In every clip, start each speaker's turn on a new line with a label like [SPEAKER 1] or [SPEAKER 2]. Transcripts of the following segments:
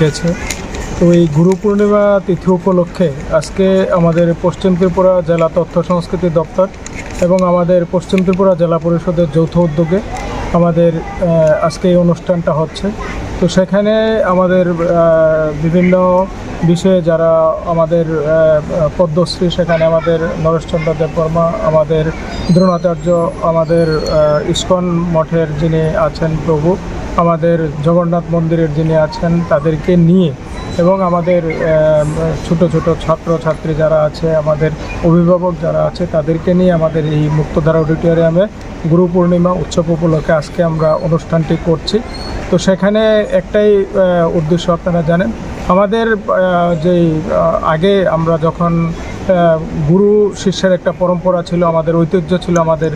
[SPEAKER 1] গেছে। তো এই গুরু পূর্ণিমা তিথি উপলক্ষে আজকে আমাদের পশ্চিম ত্রিপুরা জেলা তথ্য সংস্কৃতি দপ্তর এবং আমাদের পশ্চিম ত্রিপুরা জেলা পরিষদের যৌথ উদ্যোগে আমাদের আজকে এই অনুষ্ঠানটা হচ্ছে। তো সেখানে আমাদের বিভিন্ন বিষয়ে যারা আমাদের পদ্মশ্রী, সেখানে আমাদের নরেশচন্দ্র দেববর্মা, আমাদের দ্রোণাচার্য, আমাদের ইস্কন মঠের যিনি আছেন প্রভু, আমাদের জগন্নাথ মন্দিরের যিনি আছেন, তাদেরকে নিয়ে এবং আমাদের ছোট ছোট ছাত্রছাত্রী যারা আছে, আমাদের অভিভাবক যারা আছে, তাদেরকে নিয়ে আমাদের এই মুক্তধারা অডিটোরিয়ামে গুরু পূর্ণিমা উৎসব উপলক্ষে আজকে আমরা অনুষ্ঠানটি করছি। তো সেখানে একটাই উদ্দেশ্য, আপনারা জানেন, আমাদের যেই আগে আমরা যখন গুরু শিষ্যের একটা পরম্পরা ছিল, আমাদের ঐতিহ্য ছিল আমাদের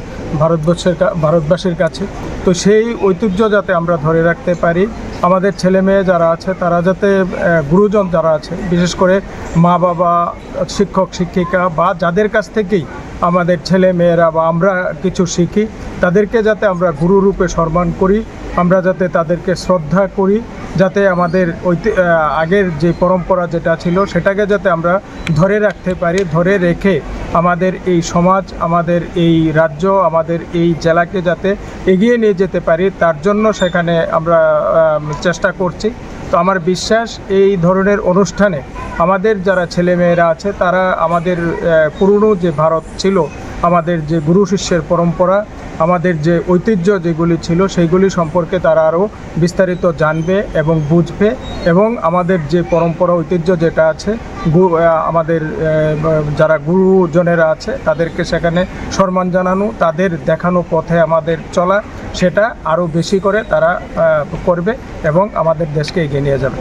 [SPEAKER 1] ভারতবাসীর কাছে। তো সেই ঐতিহ্য যাতে আমরা ধরে রাখতে পারি, আমাদের ছেলে মেয়ে যারা আছে তারা যাতে গুরুজন যারা আছে, বিশেষ করে মা বাবা, শিক্ষক শিক্ষিকা বা যাদের কাছ থেকেই আমাদের ছেলে মেয়েরা বা আমরা কিছু শিখি, তাদেরকে যাতে আমরা গুরুরূপে সম্মান করি, আমরা যাতে তাদেরকে শ্রদ্ধা করি, যাতে আমাদের আগের যে পরম্পরা যেটা ছিল সেটাকে যাতে আমরা ধরে রাখতে পারি, ধরে রেখে আমাদের এই সমাজ, আমাদের এই রাজ্য, আমাদের এই জেলাকে যাতে এগিয়ে নিয়ে যেতে পারি, তার জন্য সেখানে আমরা চেষ্টা করছি। তো আমার বিশ্বাস এই ধরনের অনুষ্ঠানে আমাদের যারা ছেলেমেয়েরা আছে তারা আমাদের পুরনো যে ভারত ছিল, আমাদের যে গুরু শিষ্যের পরম্পরা, আমাদের যে ঐতিহ্য যেগুলি ছিল সেইগুলি সম্পর্কে তারা আরও বিস্তারিত জানবে এবং বুঝবে, এবং আমাদের যে পরম্পরা ঐতিহ্য যেটা আছে, আমাদের যারা গুরুজনেরা আছে তাদেরকে সেখানে সম্মান জানানো, তাদের দেখানো পথে আমাদের চলা, সেটা আরও বেশি করে তারা করবে এবং আমাদের দেশকে এগিয়ে নিয়ে যাবে।